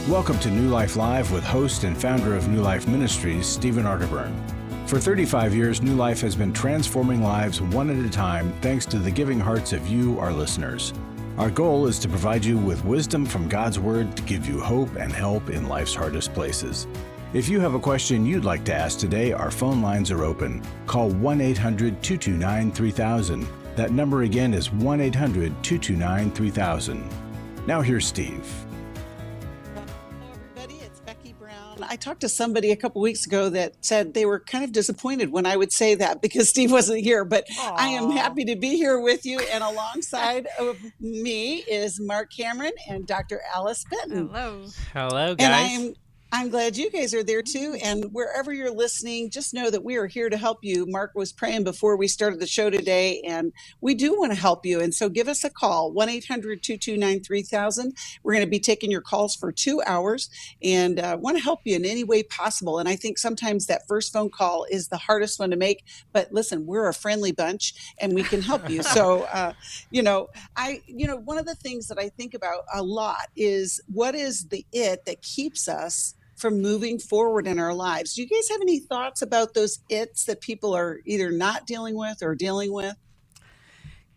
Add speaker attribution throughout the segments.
Speaker 1: Welcome to New Life Live with host and founder of New Life Ministries, Stephen Arterburn. For 35 years, New Life has been transforming lives one at a time thanks to the giving hearts of you, our listeners. Our goal is to provide you with wisdom from God's Word to give you hope and help in life's hardest places. If you have a question you'd like to ask today, our phone lines are open. Call 1-800-229-3000. That number again is 1-800-229-3000. Now here's Steve.
Speaker 2: I talked to somebody a couple weeks ago that said they were kind of disappointed when I would say that because Steve wasn't here, but Aww. I am happy to be here with you. And alongside of me is Marc Cameron and Dr. Alice Benton.
Speaker 3: Hello.
Speaker 4: Hello, guys.
Speaker 2: And I'm glad you guys are there too. And wherever you're listening, just know that we are here to help you. Marc was praying before we started the show today, and we do want to help you. And so give us a call, 1-800-229-3000. We're going to be taking your calls for 2 hours and want to help you in any way possible. And I think sometimes that first phone call is the hardest one to make. But listen, we're a friendly bunch and we can help you. So, one of the things that I think about a lot is what is the it that keeps us from moving forward in our lives. Do you guys have any thoughts about those its that people are either not dealing with or dealing with?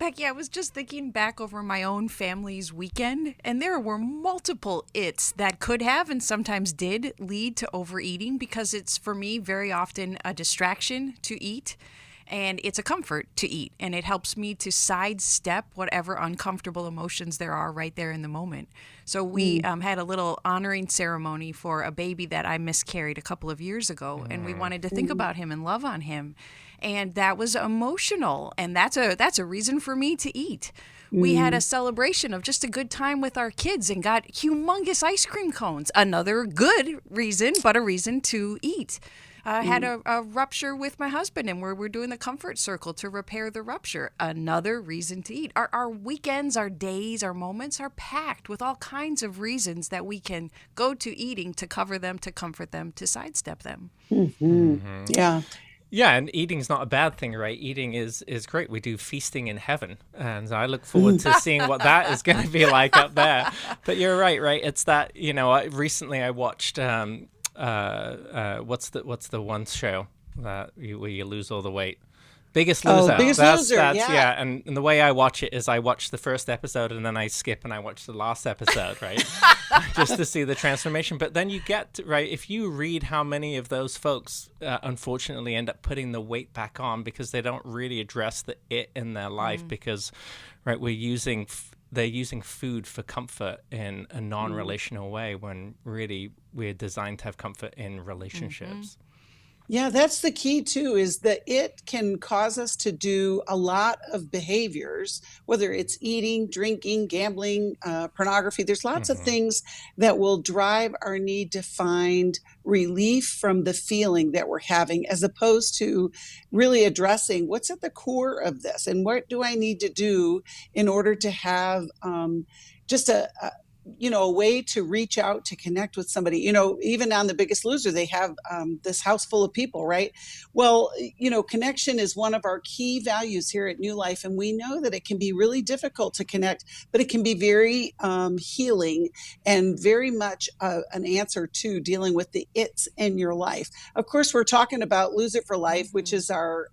Speaker 3: Becky, I was just thinking back over my own family's weekend, and there were multiple its that could have and sometimes did lead to overeating because it's, for me, very often a distraction to eat. And it's a comfort to eat, and it helps me to sidestep whatever uncomfortable emotions there are right there in the moment. So we had a little honoring ceremony for a baby that I miscarried a couple of years ago, and we wanted to think about him and love on him. And that was emotional, and that's a reason for me to eat. We had a celebration of just a good time with our kids and got humongous ice cream cones. Another good reason, but a reason to eat. Had a rupture with my husband, and we're doing the comfort circle to repair the rupture. Another reason to eat. Our weekends, our days, our moments are packed with all kinds of reasons that we can go to eating to cover them, to comfort them, to sidestep them.
Speaker 2: Yeah.
Speaker 4: Yeah, and eating's not a bad thing, right? Eating is great. We do feasting in heaven, and I look forward to seeing what that is going to be like up there. But you're right? It's that, recently I watched... what's the one show that where you lose all the weight? Biggest Loser.
Speaker 2: Biggest Loser.
Speaker 4: Yeah. And the way I watch it is I watch the first episode and then I skip and I watch the last episode, right? Just to see the transformation. But then you get, right, if you read how many of those folks unfortunately end up putting the weight back on because they don't really address the it in their life because, right, they're using food for comfort in a non-relational way when really we're designed to have comfort in relationships.
Speaker 2: Yeah, that's the key too, is that it can cause us to do a lot of behaviors, whether it's eating, drinking, gambling, pornography. There's lots of things that will drive our need to find relief from the feeling that we're having, as opposed to really addressing what's at the core of this and what do I need to do in order to have just a way to reach out, to connect with somebody. Even on The Biggest Loser, they have this house full of people, right? Well, connection is one of our key values here at New Life. And we know that it can be really difficult to connect, but it can be very healing and very much an answer to dealing with the its in your life. Of course, we're talking about Lose It for Life, which is our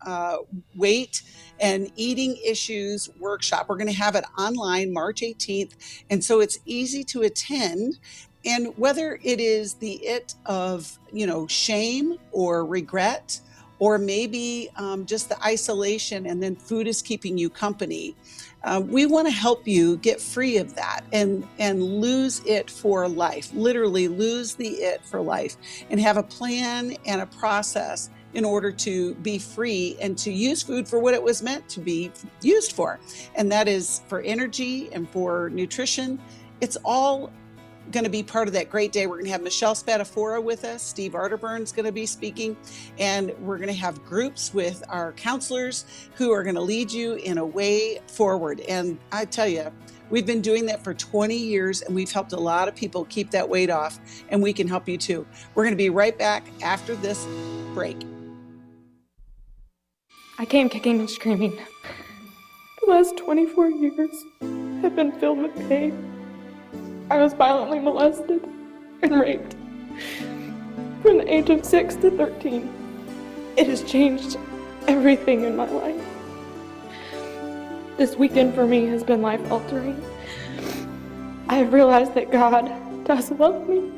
Speaker 2: weight and eating issues workshop. We're going to have it online March 18th. And so it's easy to attend. And whether it is the it of, shame or regret, or maybe just the isolation and then food is keeping you company, we want to help you get free of that and lose it for life, literally lose the it for life, and have a plan and a process in order to be free and to use food for what it was meant to be used for. And that is for energy and for nutrition. It's all going to be part of that great day. We're going to have Michelle Spadafora with us. Steve Arterburn's going to be speaking. And we're going to have groups with our counselors who are going to lead you in a way forward. And I tell you, we've been doing that for 20 years, and we've helped a lot of people keep that weight off, and we can help you too. We're going to be right back after this break.
Speaker 5: I came kicking and screaming. The last 24 years have been filled with pain. I was violently molested. and raped from the age of 6 to 13. It has changed everything in my life. This weekend for me has been life-altering. I have realized that God does love me,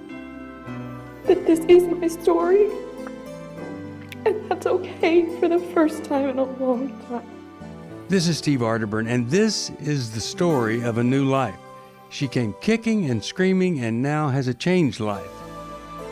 Speaker 5: that this is my story, and that's okay for the first time in a long time.
Speaker 6: This is Steve Arterburn, and this is the story of a new life. She came kicking and screaming and now has a changed life.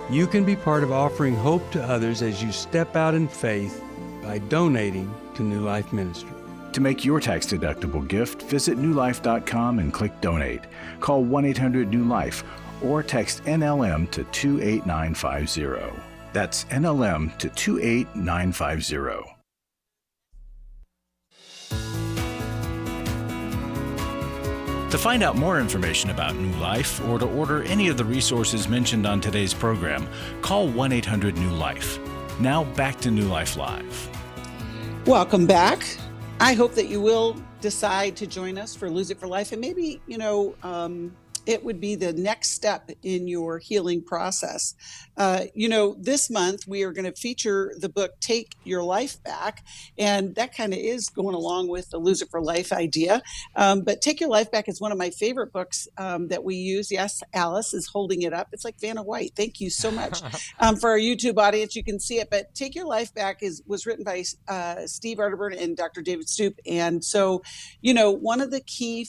Speaker 6: You can be part of offering hope to others as you step out in faith by donating to New Life Ministry.
Speaker 1: To make your tax-deductible gift, visit newlife.com and click Donate. Call 1-800-NEW-LIFE or text NLM to 28950. That's NLM to 28950. To find out more information about New Life or to order any of the resources mentioned on today's program, call 1-800-NEW-LIFE. Now back to New Life Live.
Speaker 2: Welcome back. I hope that you will decide to join us for Lose It for Life. And maybe, it would be the next step in your healing process. This month we are going to feature the book, Take Your Life Back. And that kind of is going along with the Lose It for Life idea. But Take Your Life Back is one of my favorite books that we use. Yes, Alice is holding it up. It's like Vanna White. Thank you so much. For our YouTube audience, you can see it. But Take Your Life Back was written by Steve Arterburn and Dr. David Stoop. And so, one of the key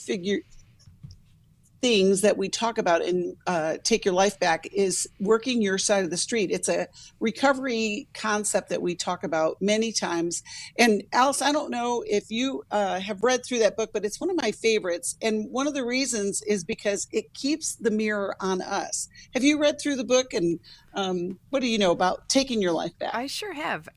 Speaker 2: things that we talk about in Take Your Life Back is working your side of the street. It's a recovery concept that we talk about many times. And Alice, I don't know if you have read through that book, but it's one of my favorites. And one of the reasons is because it keeps the mirror on us. Have you read through the book? And what do you know about taking your life back?
Speaker 3: I sure have.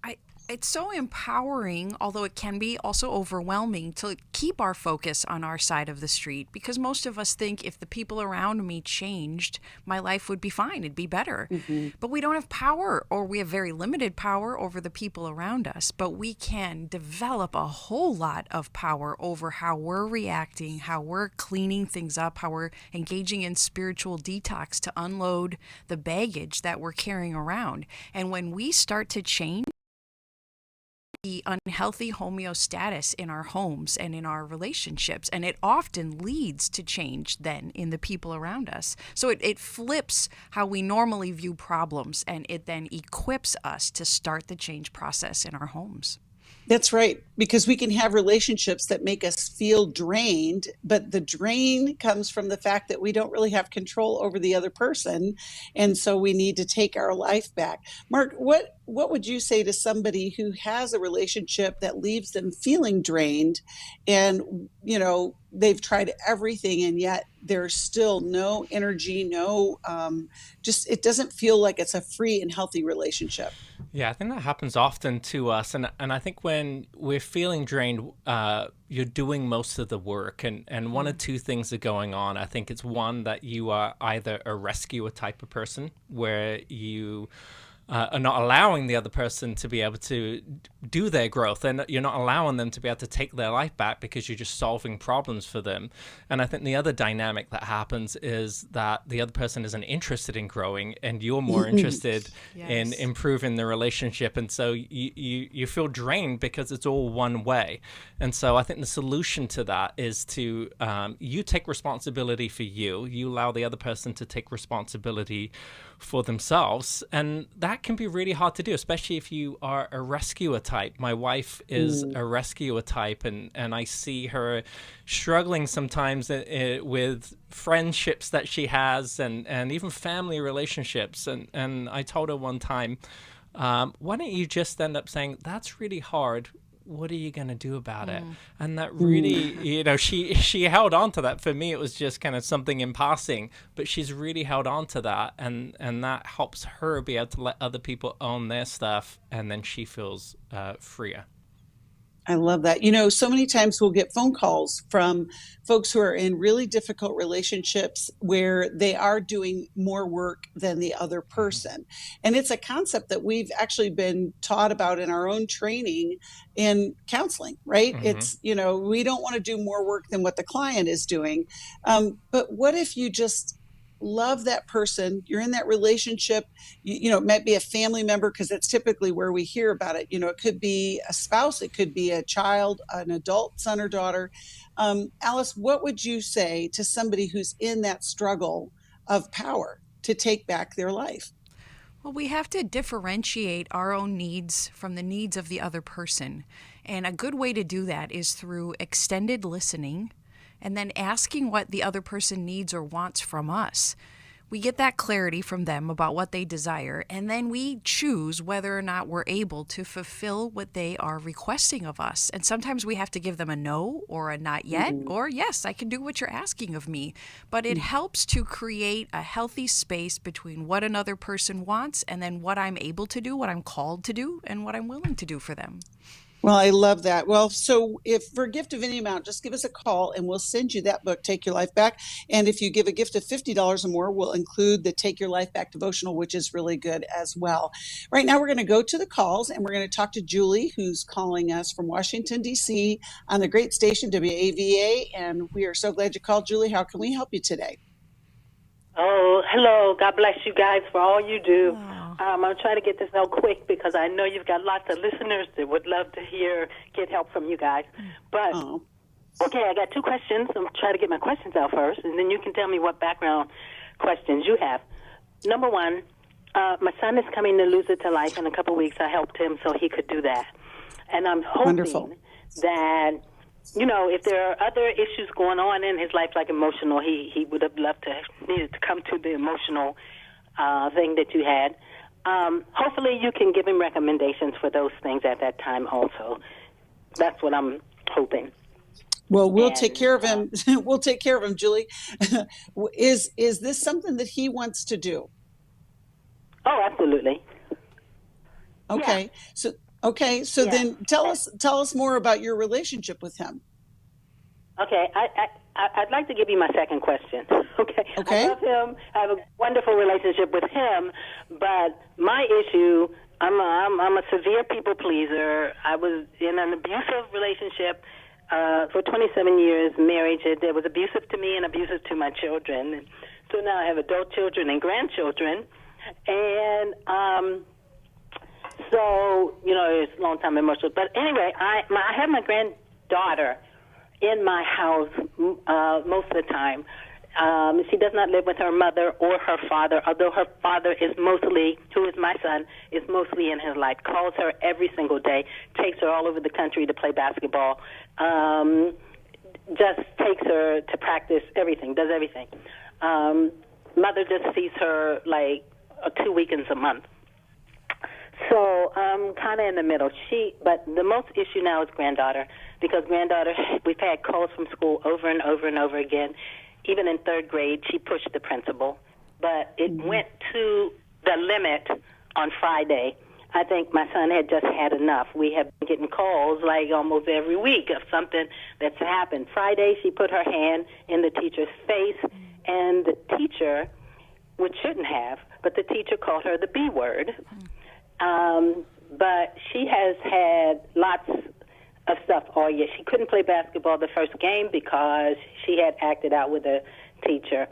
Speaker 3: It's so empowering, although it can be also overwhelming, to keep our focus on our side of the street, because most of us think if the people around me changed, my life would be fine, it'd be better. Mm-hmm. But we don't have power, or we have very limited power over the people around us, but we can develop a whole lot of power over how we're reacting, how we're cleaning things up, how we're engaging in spiritual detox to unload the baggage that we're carrying around. And when we start to change the unhealthy homeostasis in our homes and in our relationships, and it often leads to change then in the people around us. So it flips how we normally view problems, and it then equips us to start the change process in our homes.
Speaker 2: That's right, because we can have relationships that make us feel drained, but the drain comes from the fact that we don't really have control over the other person, and so we need to take our life back. Marc, what would you say to somebody who has a relationship that leaves them feeling drained, and they've tried everything and yet there's still no energy, it doesn't feel like it's a free and healthy relationship?
Speaker 4: Yeah, I think that happens often to us. And I think when we're feeling drained, you're doing most of the work. And one of two things are going on. I think it's one, that you are either a rescuer type of person, where you are not allowing the other person to be able to do their growth, and you're not allowing them to be able to take their life back because you're just solving problems for them. And I think the other dynamic that happens is that the other person isn't interested in growing, and you're more interested in improving the relationship. And so you feel drained because it's all one way. And so I think the solution to that is to you take responsibility for you allow the other person to take responsibility for themselves. And that can be really hard to do, especially if you are a rescuer type. My wife is a rescuer type, and I see her struggling sometimes with friendships that she has, and even family relationships. And I told her one time, why don't you just end up saying, that's really hard, what are you going to do about it? And that really, she held on to that. For me, it was just kind of something in passing, but she's really held on to that. And that helps her be able to let other people own their stuff. And then she feels freer.
Speaker 2: I love that. So many times we'll get phone calls from folks who are in really difficult relationships where they are doing more work than the other person. And it's a concept that we've actually been taught about in our own training in counseling, right? Mm-hmm. It's, we don't want to do more work than what the client is doing. But what if you just love that person. You're in that relationship. It might be a family member, because that's typically where we hear about it. It could be a spouse, it could be a child, an adult son or daughter. Alice, what would you say to somebody who's in that struggle of power to take back their life?
Speaker 3: Well, we have to differentiate our own needs from the needs of the other person. And a good way to do that is through extended listening and then asking what the other person needs or wants from us. We get that clarity from them about what they desire, and then we choose whether or not we're able to fulfill what they are requesting of us. And sometimes we have to give them a no or a not yet, or yes, I can do what you're asking of me. But it helps to create a healthy space between what another person wants and then what I'm able to do, what I'm called to do, and what I'm willing to do for them.
Speaker 2: Well, I love that. Well, so if for a gift of any amount, just give us a call and we'll send you that book, Take Your Life Back. And if you give a gift of $50 or more, we'll include the Take Your Life Back devotional, which is really good as well. Right now, we're going to go to the calls and we're going to talk to Julie, who's calling us from Washington, D.C. on the great station WAVA. And we are so glad you called, Julie. How can we help you today?
Speaker 7: Oh, hello. God bless you guys for all you do. I'm trying to get this out quick because I know you've got lots of listeners that would love to get help from you guys. But, okay, I got two questions. I'm trying to get my questions out first, and then you can tell me what background questions you have. Number one, my son is coming to lose it to life in a couple of weeks. I helped him so he could do that. And I'm hoping that, if there are other issues going on in his life, like emotional, he would have needed to come to the emotional thing that you had. Hopefully you can give him recommendations for those things at that time also. That's what I'm hoping.
Speaker 2: Well, we'll take care of him. We'll take care of him, Julie. Is this something that he wants to do?
Speaker 7: Oh, absolutely.
Speaker 2: Okay.
Speaker 7: Yeah.
Speaker 2: So then tell us more about your relationship with him.
Speaker 7: Okay, I'd like to give you my second question. Okay.
Speaker 2: I
Speaker 7: love him. I have a wonderful relationship with him, but my issue, I'm a severe people pleaser. I was in an abusive relationship for 27 years, marriage. It was abusive to me and abusive to my children. So now I have adult children and grandchildren, and so it's a long time emotional. But anyway, I have my granddaughter in my house most of the time. She does not live with her mother or her father, although her father who is my son, is mostly in his life, calls her every single day, takes her all over the country to play basketball, just takes her to practice, does everything. Mother just sees her like 2 weekends a month. So I'm kind of in the middle. But the most issue now is granddaughter, because granddaughter, we've had calls from school over and over and over again. Even in third grade, she pushed the principal. But it went to the limit on Friday. I think my son had just had enough. We have been getting calls like almost every week of something that's happened. Friday, she put her hand in the teacher's face, and the teacher, which shouldn't have, but the teacher called her the B word. But she has had lots of stuff all year. She couldn't play basketball the first game because she had acted out with a teacher.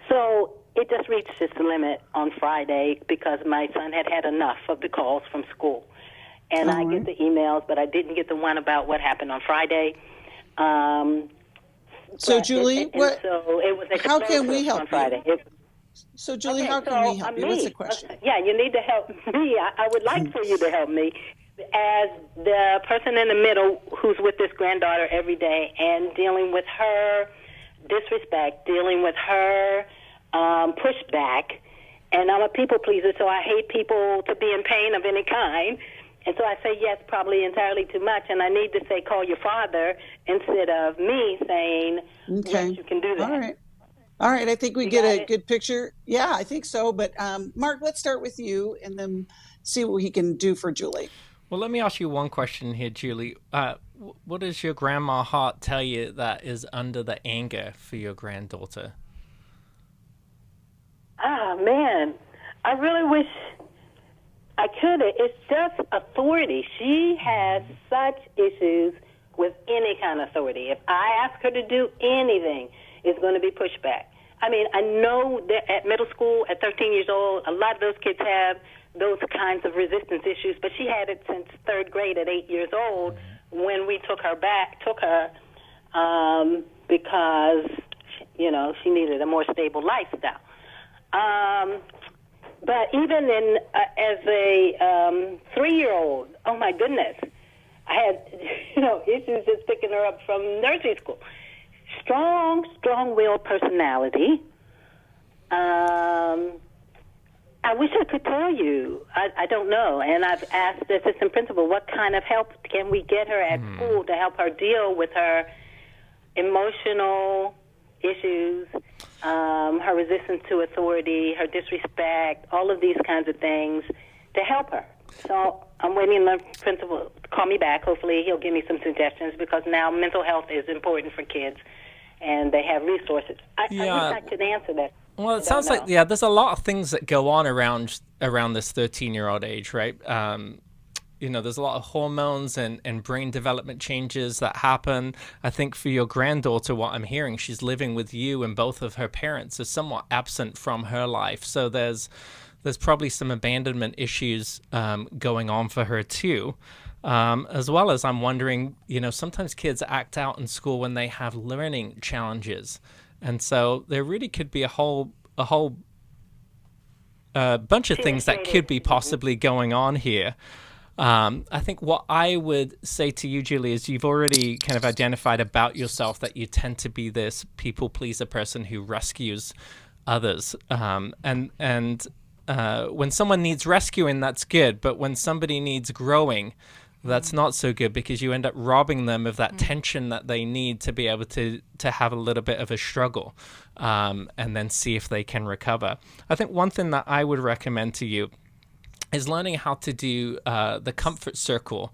Speaker 7: So it just reached its limit on Friday because my son had had enough of the calls from school. And I get the emails, but I didn't get the one about what happened on Friday.
Speaker 2: So, Julie,
Speaker 7: so it was
Speaker 2: how can we help
Speaker 7: on Friday.
Speaker 2: So, Julie, how can we help you? What's the question?
Speaker 7: Yeah, you need to help me. I would like for you to help me as the person in the middle who's with this granddaughter every day and dealing with her disrespect, dealing with her pushback. And I'm a people pleaser, so I hate people to be in pain of any kind. And so I say yes probably entirely too much, and I need to say call your father instead of me saying yes, you can do that.
Speaker 2: All right, I think we get a good picture. Yeah, I think so. But Marc, let's start with you and then see what he can do for Julie.
Speaker 4: Well, let me ask you one question here, Julie. What does your grandma heart tell you that is under the anger for your granddaughter?
Speaker 7: Ah, man, I really wish I could. It's just authority. She has such issues with any kind of authority. If I ask her to do anything, it's going to be pushback. I mean, I know that at middle school, at 13 years old, a lot of those kids have those kinds of resistance issues, but she had it since third grade at 8 years old when we took her because, you know, she needed a more stable lifestyle. But even as a 3-year-old, oh my goodness, I had, you know, issues just picking her up from nursery school. Strong-willed personality. I wish I could tell you. I don't know. And I've asked the assistant principal, what kind of help can we get her at school to help her deal with her emotional issues, her resistance to authority, her disrespect, all of these kinds of things to help her. So I'm waiting on the principal to call me back. Hopefully he'll give me some suggestions, because now mental health is important for kids and they have resources. I wish I could answer that.
Speaker 4: Well, it sounds like, there's a lot of things that go on around this 13-year-old age, right? You know, there's a lot of hormones and brain development changes that happen. I think for your granddaughter, what I'm hearing, she's living with you, and both of her parents are somewhat absent from her life. So there's probably some abandonment issues going on for her too. As well as, I'm wondering, you know, sometimes kids act out in school when they have learning challenges. And so there really could be a whole bunch of things that could be possibly going on here. I think what I would say to you, Julie, is you've already kind of identified about yourself that you tend to be this people pleaser person who rescues others. And when someone needs rescuing, that's good. But when somebody needs growing, that's not so good, because you end up robbing them of that tension that they need to be able to have a little bit of a struggle, and then see if they can recover. I think one thing that I would recommend to you is learning how to do the comfort circle,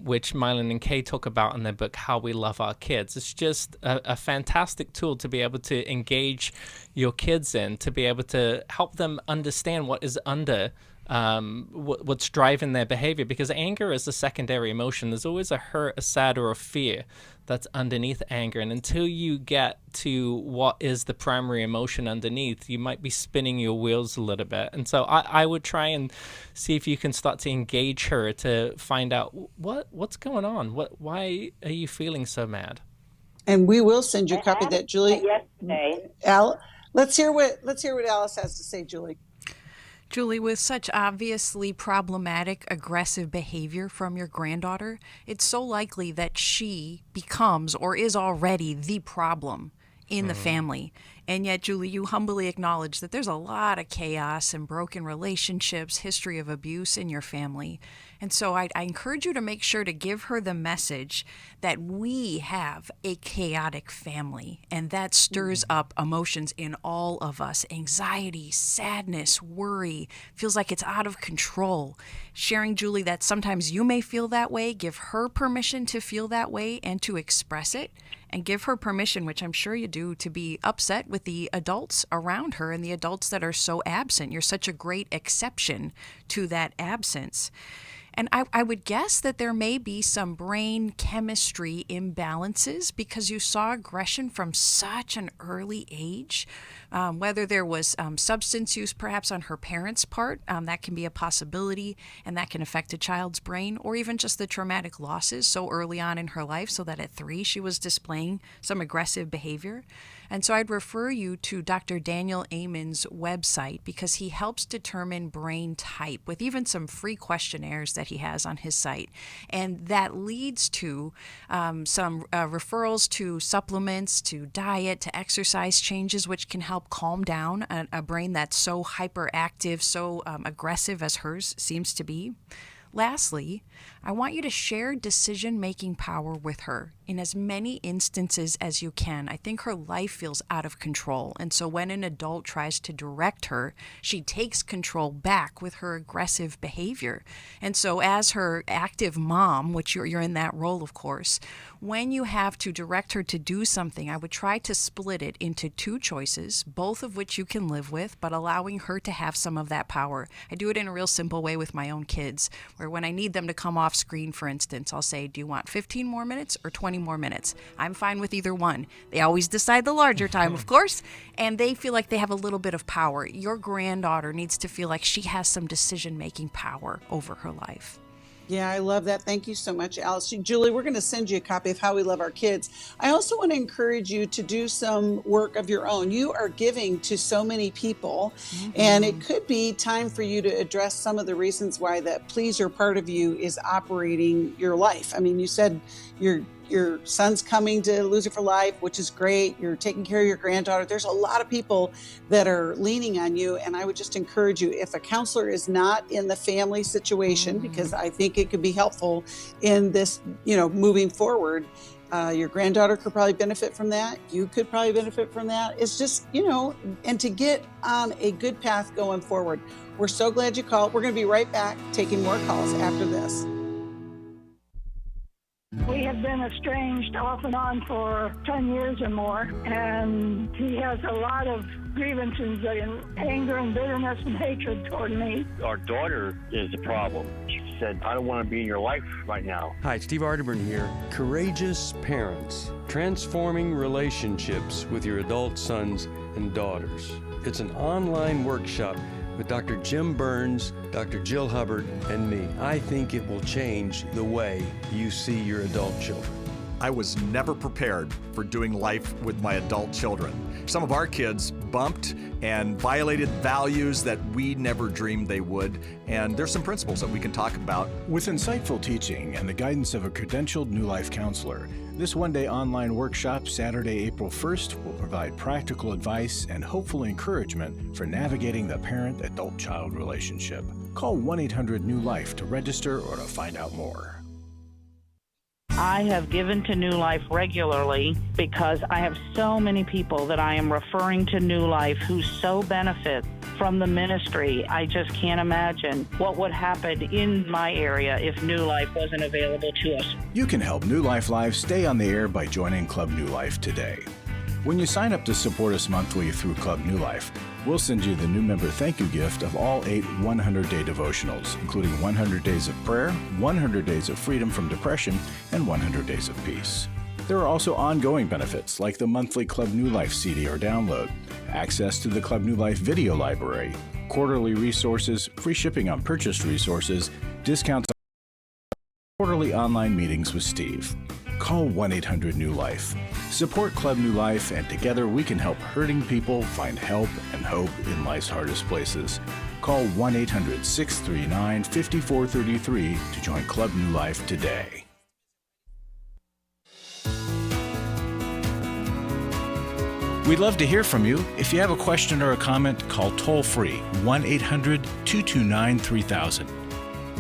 Speaker 4: which Mylon and Kay talk about in their book, How We Love Our Kids. It's just a fantastic tool to be able to engage your kids in, to be able to help them understand what is under what's driving their behavior, because anger is a secondary emotion. There's always a hurt, a sad, or a fear that's underneath anger, and until you get to what is the primary emotion underneath, you might be spinning your wheels a little bit. And so I would try and see if you can start to engage her to find out what's going on. Why are you feeling so mad?
Speaker 2: And we will send you a copy of that, Julie.
Speaker 7: Yesterday.
Speaker 2: Let's hear what Alice has to say, Julie.
Speaker 3: Julie, with such obviously problematic, aggressive behavior from your granddaughter, it's so likely that she becomes or is already the problem in the family. And yet, Julie, you humbly acknowledge that there's a lot of chaos and broken relationships, history of abuse in your family. And so I encourage you to make sure to give her the message that we have a chaotic family, and that stirs up emotions in all of us. Anxiety, sadness, worry, feels like it's out of control. Sharing, Julie, that sometimes you may feel that way, give her permission to feel that way and to express it. And give her permission, which I'm sure you do, to be upset with the adults around her and the adults that are so absent. You're such a great exception to that absence. And I would guess that there may be some brain chemistry imbalances because you saw aggression from such an early age. Whether there was substance use perhaps on her parents' part, that can be a possibility, and that can affect a child's brain, or even just the traumatic losses so early on in her life, so that at 3 she was displaying some aggressive behavior. And so I'd refer you to Dr. Daniel Amen's website, because he helps determine brain type with even some free questionnaires that he has on his site. And that leads to some referrals to supplements, to diet, to exercise changes, which can help calm down a brain that's so hyperactive, so aggressive as hers seems to be. Lastly, I want you to share decision-making power with her in as many instances as you can. I think her life feels out of control, and so when an adult tries to direct her, she takes control back with her aggressive behavior. And so as her active mom, which you're in that role, of course, when you have to direct her to do something, I would try to split it into 2 choices, both of which you can live with, but allowing her to have some of that power. I do it in a real simple way with my own kids, where granddaughter, when I need them to come off screen, for instance, I'll say, do you want 15 more minutes or 20 more minutes? I'm fine with either one. They always decide the larger time, of course, and they feel like they have a little bit of power. Your granddaughter needs to feel like she has some decision-making power over her life.
Speaker 2: Yeah, I love that. Thank you so much, Alice. Julie, we're going to send you a copy of How We Love Our Kids. I also want to encourage you to do some work of your own. You are giving to so many people, and it could be time for you to address some of the reasons why that pleaser part of you is operating your life. I mean, you said your son's coming to Lose It for Life, which is great. You're taking care of your granddaughter. There's a lot of people that are leaning on you. And I would just encourage you, if a counselor is not in the family situation, because I think it could be helpful in this, moving forward, your granddaughter could probably benefit from that. You could probably benefit from that. It's just, and to get on a good path going forward. We're so glad you called. We're going to be right back taking more calls after this.
Speaker 8: We have been estranged off and on for 10 years or more, and he has a lot of grievances and anger and bitterness and hatred toward me.
Speaker 9: Our daughter is the problem. She said, I don't want to be in your life right now.
Speaker 6: Hi, Steve Arterburn here. Courageous Parents, Transforming Relationships with Your Adult Sons and Daughters. It's an online workshop with Dr. Jim Burns, Dr. Jill Hubbard, and me. I think it will change the way you see your adult children.
Speaker 10: I was never prepared for doing life with my adult children. Some of our kids bumped and violated values that we never dreamed they would, and there's some principles that we can talk about.
Speaker 1: With insightful teaching and the guidance of a credentialed New Life counselor, this one-day online workshop, Saturday, April 1st, will provide practical advice and hopeful encouragement for navigating the parent-adult-child relationship. Call 1-800-NEW-LIFE to register or to find out more.
Speaker 11: I have given to New Life regularly because I have so many people that I am referring to New Life who so benefit from the ministry. I just can't imagine what would happen in my area if New Life wasn't available to us.
Speaker 1: You can help New Life Live stay on the air by joining Club New Life today. When you sign up to support us monthly through Club New Life, we'll send you the new member thank you gift of all 8 100-day devotionals, including 100 Days of Prayer, 100 Days of Freedom from Depression, and 100 Days of Peace. There are also ongoing benefits like the monthly Club New Life CD or download, access to the Club New Life video library, quarterly resources, free shipping on purchased resources, discounts on quarterly online meetings with Steve. Call 1-800-NEW-LIFE. Support Club New Life, and together we can help hurting people find help and hope in life's hardest places. Call 1-800-639-5433 to join Club New Life today. We'd love to hear from you. If you have a question or a comment, call toll-free 1-800-229-3000.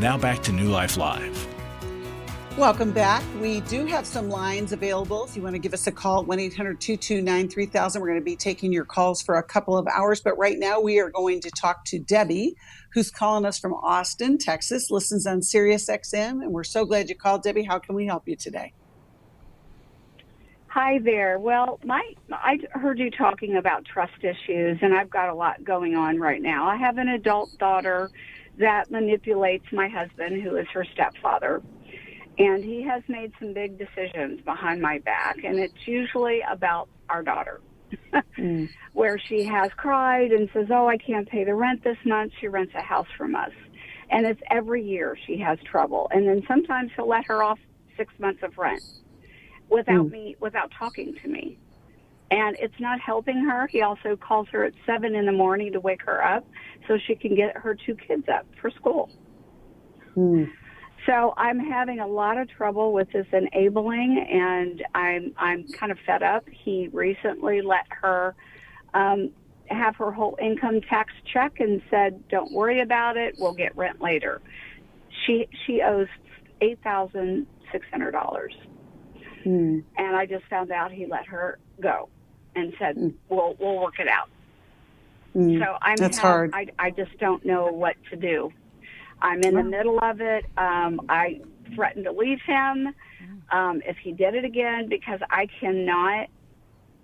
Speaker 1: Now back to New Life Live.
Speaker 2: Welcome back. We do have some lines available. If you want to give us a call, 1-800-229-3000. We're going to be taking your calls for a couple of hours. But right now we are going to talk to Debbie, who's calling us from Austin, Texas, listens on Sirius XM. And we're so glad you called, Debbie. How can we help you today?
Speaker 12: Hi there. Well, I heard you talking about trust issues, and I've got a lot going on right now. I have an adult daughter that manipulates my husband, who is her stepfather. And he has made some big decisions behind my back, and it's usually about our daughter, where she has cried and says, oh, I can't pay the rent this month. She rents a house from us. And it's every year she has trouble. And then sometimes he'll let her off 6 months of rent without talking to me. And it's not helping her. He also calls her at 7 in the morning to wake her up so she can get her 2 kids up for school. So I'm having a lot of trouble with this enabling, and I'm kind of fed up. He recently let her have her whole income tax check and said, don't worry about it, we'll get rent later. She owes $8,600. And I just found out he let her go and said, we'll work it out. So that's hard. I just don't know what to do. I'm in the middle of it. I threatened to leave him if he did it again, because I cannot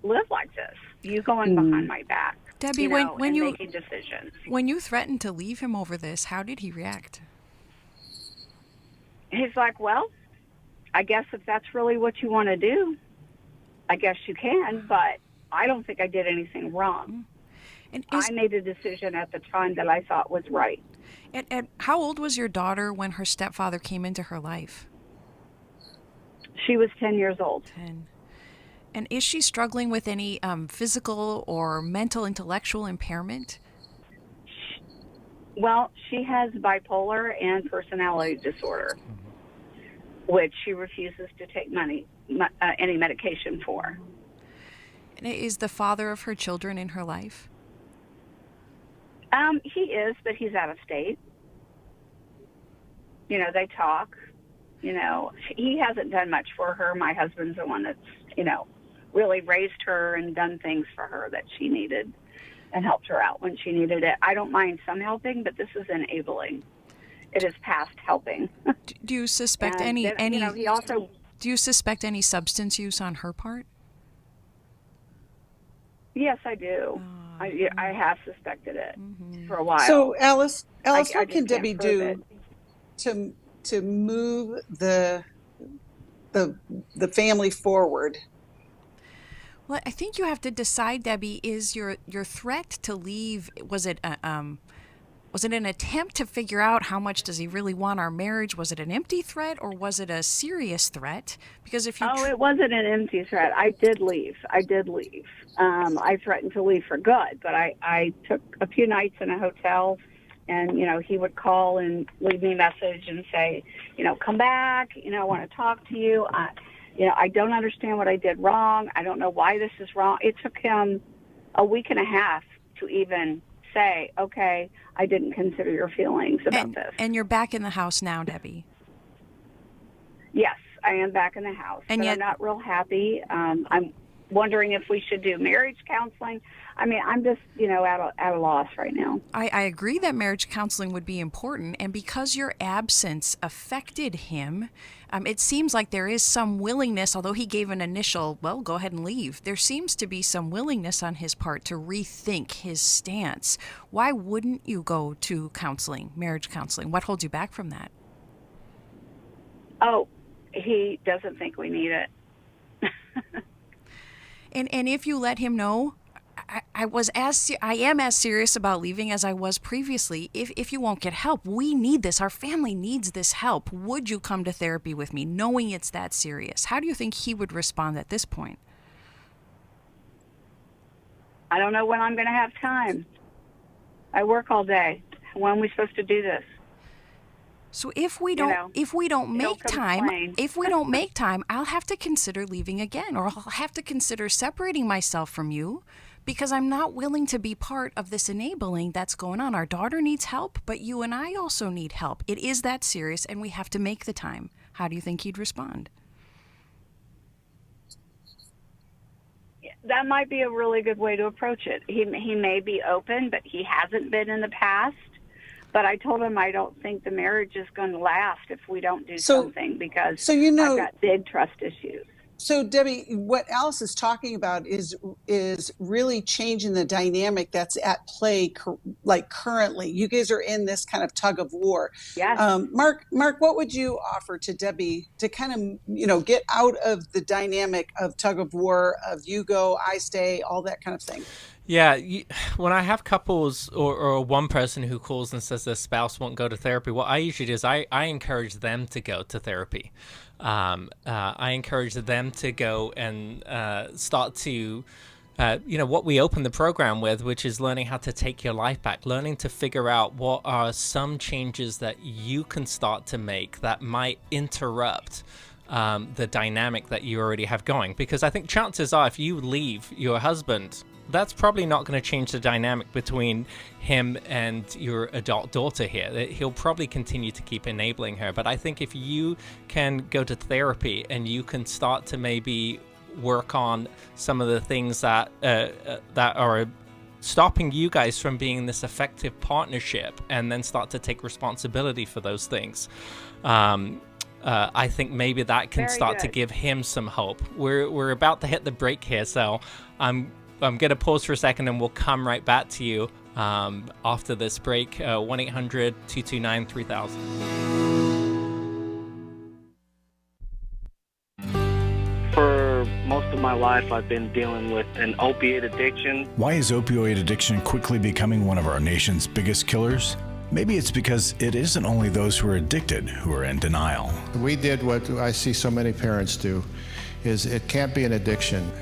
Speaker 12: live like this. You going behind my back,
Speaker 3: Debbie,
Speaker 12: when you making decisions.
Speaker 3: When you threatened to leave him over this, how did he react?
Speaker 12: he's like, well, I guess if that's really what you want to do, I guess you can, but I don't think I did anything wrong.
Speaker 3: And
Speaker 12: I made a decision at the time that I thought was right.
Speaker 3: And how old was your daughter when her stepfather came into her life?
Speaker 12: She was 10 years old.
Speaker 3: 10. And is she struggling with any physical or mental, intellectual impairment?
Speaker 12: Well, she has bipolar and personality disorder, which she refuses to take any medication for.
Speaker 3: And is the father of her children in her life?
Speaker 12: He is, but he's out of state. You know, they talk. You know, he hasn't done much for her. My husband's the one that's, you know, really raised her and done things for her that she needed and helped her out when she needed it. I don't mind some helping, but this is enabling. It is past helping.
Speaker 3: Do you suspect any?
Speaker 12: You know, he also.
Speaker 3: Do you suspect any substance use on her part?
Speaker 12: Yes, I do. I have suspected it for a while.
Speaker 2: So, Alice,
Speaker 12: I
Speaker 2: what can Debbie do to move the family forward?
Speaker 3: Well, I think you have to decide, Debbie, is your threat to leave, was it an attempt to figure out how much does he really want our marriage? Was it an empty threat or was it a serious threat? Because if you
Speaker 12: it wasn't an empty threat. I did leave. I threatened to leave for good, but I took a few nights in a hotel, and, you know, he would call and leave me a message and say, you know, come back, you know, I want to talk to you. You know, I don't understand what I did wrong. I don't know why this is wrong. It took him a week and a half to even say, okay, I didn't consider your feelings about this.
Speaker 3: And you're back in the house now, Debbie.
Speaker 12: Yes, I am back in the house.
Speaker 3: And
Speaker 12: but
Speaker 3: yet,
Speaker 12: I'm not real happy. I'm wondering if we should do marriage counseling. I mean, I'm just, you know, at a loss right now.
Speaker 3: I agree that marriage counseling would be important, and because your absence affected him, it seems like there is some willingness, although he gave an initial, well, go ahead and leave, there seems to be some willingness on his part to rethink his stance. Why wouldn't you go to counseling, marriage counseling? What holds you back from that?
Speaker 12: Oh, he doesn't think we need it.
Speaker 3: And if you let him know, I am as serious about leaving as I was previously. If you won't get help, we need this. Our family needs this help. Would you come to therapy with me, knowing it's that serious? How do you think he would respond at this point?
Speaker 12: I don't know when I'm going to have time. I work all day. When are we supposed to do this?
Speaker 3: So if we don't make time, I'll have to consider leaving again, or I'll have to consider separating myself from you, because I'm not willing to be part of this enabling that's going on. Our daughter needs help, but you and I also need help. It is that serious, and we have to make the time. How do you think he'd respond?
Speaker 12: That might be a really good way to approach it. He may be open, but he hasn't been in the past. But I told him I don't think the marriage is going to last if we don't do something, because I've got big trust issues.
Speaker 2: So, Debbie, what Alice is talking about is really changing the dynamic that's at play, like currently. You guys are in this kind of tug of war.
Speaker 12: Yes.
Speaker 2: Marc, what would you offer to Debbie to kind of, you know, get out of the dynamic of tug of war, of you go, I stay, all that kind of thing?
Speaker 4: Yeah, when I have couples or one person who calls and says their spouse won't go to therapy, what I usually do is I encourage them to go to therapy. I encourage them to go and start to, what we open the program with, which is learning how to take your life back, learning to figure out what are some changes that you can start to make that might interrupt the dynamic that you already have going. Because I think chances are if you leave your husband, that's probably not going to change the dynamic between him and your adult daughter here. He'll probably continue to keep enabling her. But I think if you can go to therapy and you can start to maybe work on some of the things that are stopping you guys from being this effective partnership, and then start to take responsibility for those things, I think maybe that can start to give him some hope. We're about to hit the break here, so I'm going to pause for a second and we'll come right back to you after this break. 1-800-229-3000.
Speaker 13: Most of my life I've been dealing with an opiate addiction.
Speaker 1: Why is opioid addiction quickly becoming one of our nation's biggest killers? Maybe it's because it isn't only those who are addicted who are in denial.
Speaker 14: We did what I see so many parents do, is it can't be an addiction.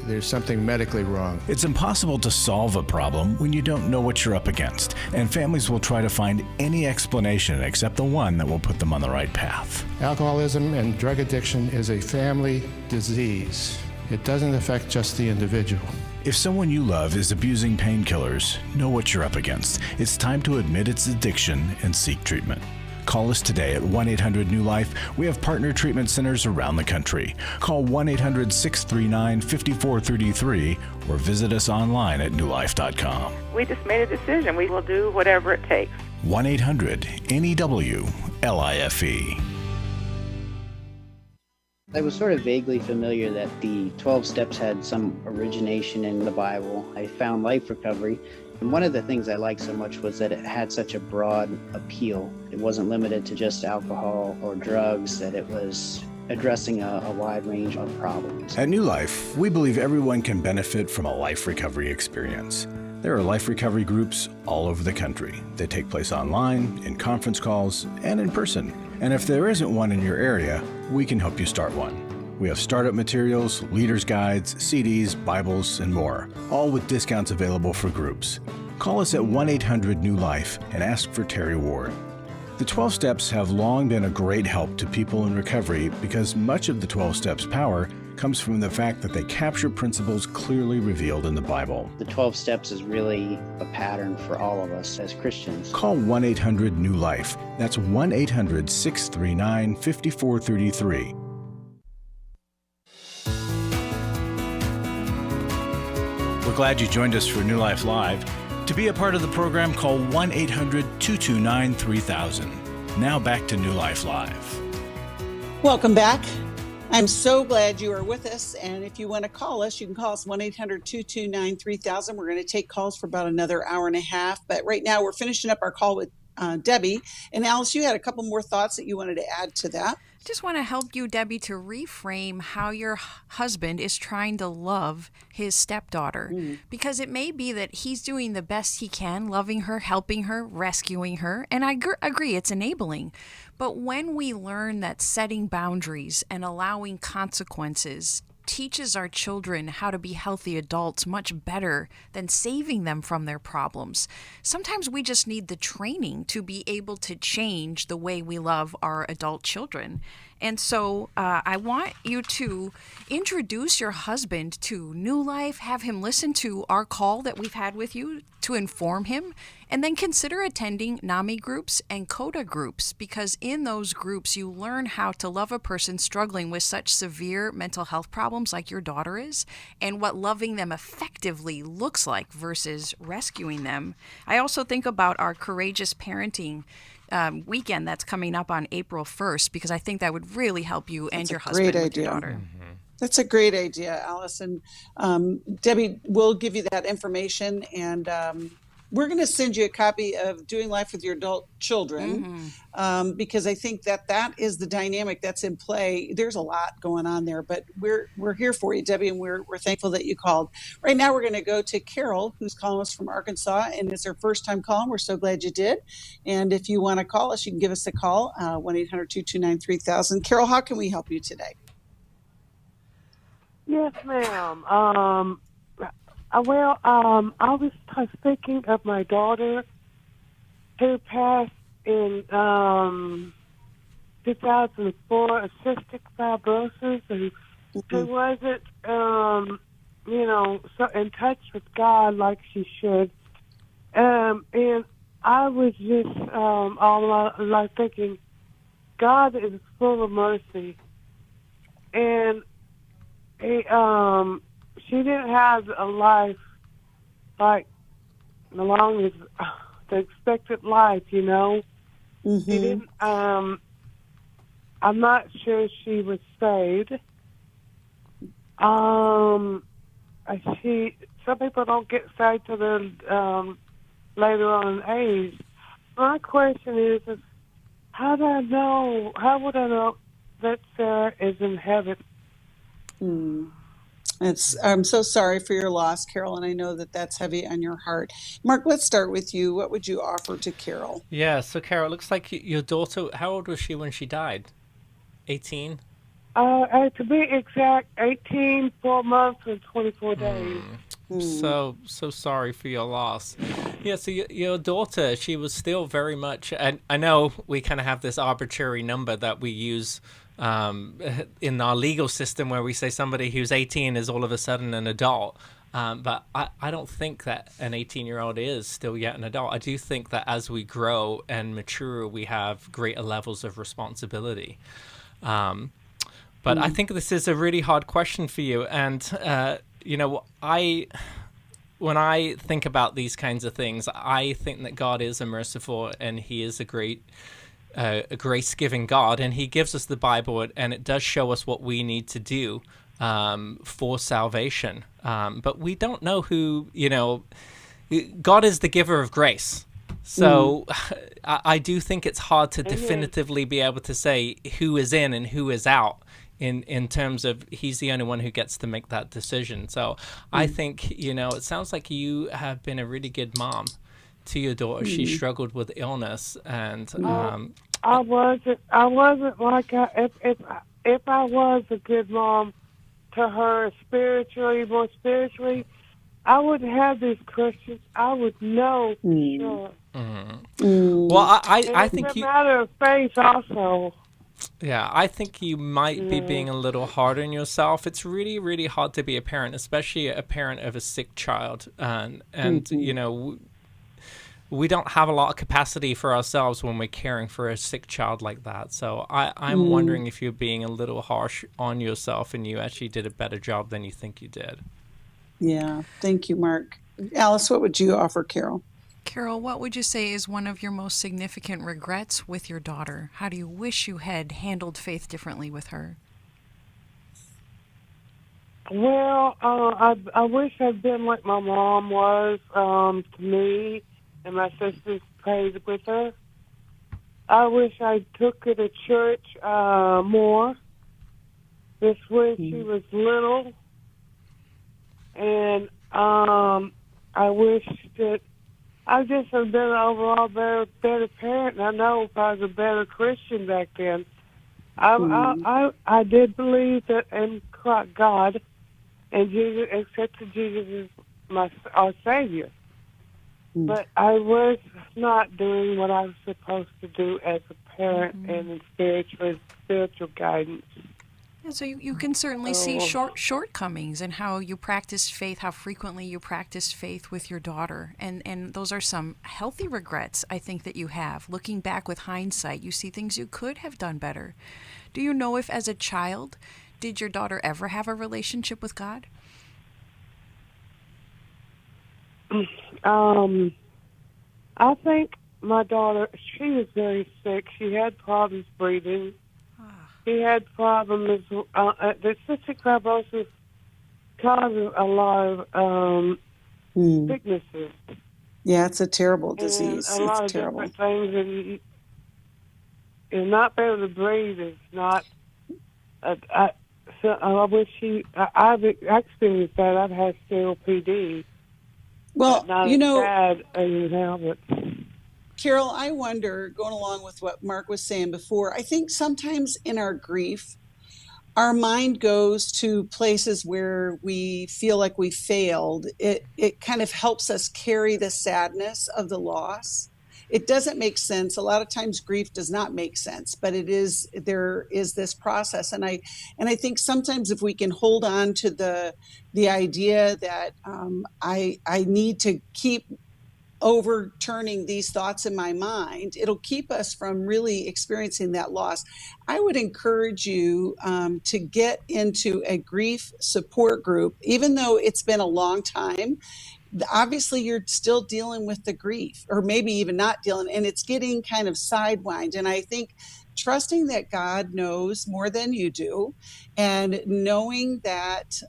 Speaker 14: There's something medically wrong.
Speaker 1: It's impossible to solve a problem when you don't know what you're up against, and families will try to find any explanation except the one that will put them on the right path.
Speaker 14: Alcoholism and drug addiction is a family disease. It doesn't affect just the individual.
Speaker 1: If someone you love is abusing painkillers, know what you're up against. It's time to admit it's addiction and seek treatment. Call us today at 1-800-NEW-LIFE. We have partner treatment centers around the country. Call 1-800-639-5433 or visit us online at newlife.com.
Speaker 15: We just made a decision. We will do whatever it takes.
Speaker 1: 1-800-NEW-LIFE.
Speaker 16: I was sort of vaguely familiar that the 12 steps had some origination in the Bible. I found Life Recovery. And one of the things I liked so much was that it had such a broad appeal. It wasn't limited to just alcohol or drugs, that it was addressing a wide range of problems.
Speaker 1: At New Life, we believe everyone can benefit from a life recovery experience. There are life recovery groups all over the country. They take place online, in conference calls, and in person. And if there isn't one in your area, we can help you start one. We have startup materials, leaders' guides, CDs, Bibles, and more, all with discounts available for groups. Call us at 1-800-NEW-LIFE and ask for Terry Ward. The 12 Steps have long been a great help to people in recovery because much of the 12 Steps' power comes from the fact that they capture principles clearly revealed in the Bible.
Speaker 16: The 12 Steps is really a pattern for all of us as Christians.
Speaker 1: Call 1-800-NEW-LIFE. That's 1-800-639-5433. We're glad you joined us for New Life Live. To be a part of the program, call 1-800-229-3000. Now back to New Life Live.
Speaker 2: Welcome back. I'm so glad you are with us. And if you want to call us, you can call us 1-800-229-3000. We're going to take calls for about another hour and a half. But right now we're finishing up our call with Debbie. And Alice, you had a couple more thoughts that you wanted to add to that.
Speaker 3: Just want to help you, Debbie, to reframe how your husband is trying to love his stepdaughter. Because it may be that he's doing the best he can, loving her, helping her, rescuing her. And I agree, it's enabling. But when we learn that setting boundaries and allowing consequences teaches our children how to be healthy adults much better than saving them from their problems. Sometimes we just need the training to be able to change the way we love our adult children. And so I want you to introduce your husband to New Life, have him listen to our call that we've had with you to inform him, and then consider attending NAMI groups and CODA groups, because in those groups you learn how to love a person struggling with such severe mental health problems like your daughter is, and what loving them effectively looks like versus rescuing them. I also think about our Courageous Parenting weekend that's coming up on April 1st, because I think that would really help you and your husband with your daughter.
Speaker 2: That's a great idea, Alice. And Debbie will give you that information. And we're going to send you a copy of Doing Life with Your Adult Children, because I think that is the dynamic that's in play. There's a lot going on there, but we're here for you, Debbie, and we're thankful that you called. Right now, we're going to go to Carol, who's calling us from Arkansas, and it's her first time calling. We're so glad you did. And if you want to call us, you can give us a call, 1-800-229-3000. Carol, how can we help you today?
Speaker 17: Yes, ma'am. I was thinking of my daughter who passed in 2004 of cystic fibrosis, and who wasn't, so in touch with God like she should. And I was just thinking, God is full of mercy, and she didn't have a life like along as the expected life, She didn't. I'm not sure she was saved. Some people don't get saved till they're later on in age. My question is how would I know that Sarah is in heaven?
Speaker 2: I'm so sorry for your loss, Carol, and I know that that's heavy on your heart. Marc, let's start with you. What would you offer to Carol?
Speaker 4: Yeah, so Carol, it looks like your daughter, how old was she when she died? 18?
Speaker 17: To be exact, 18, 4 months, and 24 days.
Speaker 4: So sorry for your loss. Yeah, so your daughter, she was still very much, and I know we kind of have this arbitrary number that we use in our legal system where we say somebody who's 18 is all of a sudden an adult. But I don't think that an 18-year-old is still yet an adult. I do think that as we grow and mature, we have greater levels of responsibility. But I think this is a really hard question for you. And, when I think about these kinds of things, I think that God is a merciful and he is a grace-giving God. And he gives us the Bible, and it does show us what we need to do for salvation. But we don't know who, God is the giver of grace. So I do think it's hard to definitively be able to say who is in and who is out in terms of he's the only one who gets to make that decision. So I think, it sounds like you have been a really good mom to your daughter. She struggled with illness, and
Speaker 17: I wasn't like if I was a good mom to her more spiritually, I wouldn't have these questions. I would know for sure.
Speaker 4: Well, I think
Speaker 17: it's a matter of faith also.
Speaker 4: Yeah, I think you might be being a little hard on yourself. It's really, really hard to be a parent, especially a parent of a sick child. And we don't have a lot of capacity for ourselves when we're caring for a sick child like that. So I'm wondering if you're being a little harsh on yourself and you actually did a better job than you think you did.
Speaker 2: Yeah, thank you, Marc. Alice, what would you offer Carol?
Speaker 3: Carol, what would you say is one of your most significant regrets with your daughter? How do you wish you had handled faith differently with her?
Speaker 17: Well, I wish I'd been like my mom was to me, and my sisters prayed with her. I wish I took her to church more. This when she was little, and I wish that I just have been an overall better parent, and I know if I was a better Christian back then. I did believe that in God and Jesus, accepted Jesus as our Savior. But I was not doing what I was supposed to do as a parent and in spiritual guidance.
Speaker 3: Yeah, so you can certainly see shortcomings in how you practice faith, how frequently you practice faith with your daughter. And those are some healthy regrets, I think, that you have. Looking back with hindsight, you see things you could have done better. Do you know if, as a child, did your daughter ever have a relationship with God?
Speaker 17: I think my daughter, she was very sick. She had problems breathing. She had problems. The cystic fibrosis causes a lot of sicknesses.
Speaker 2: Yeah, it's a terrible disease.
Speaker 17: And a lot of different things. And not being able to breathe is not. So I wish I've experienced that. I've had COPD.
Speaker 2: Well,
Speaker 17: not as bad as now, but.
Speaker 2: Carol, I wonder, going along with what Marc was saying before, I think sometimes in our grief, our mind goes to places where we feel like we failed. It kind of helps us carry the sadness of the loss. It doesn't make sense. A lot of times grief does not make sense, but there is this process. And I think sometimes if we can hold on to the idea that I need to keep overturning these thoughts in my mind, it'll keep us from really experiencing that loss. I would encourage you to get into a grief support group, even though it's been a long time. Obviously, you're still dealing with the grief, or maybe even not dealing, and it's getting kind of sidewind. And I think trusting that God knows more than you do, and knowing that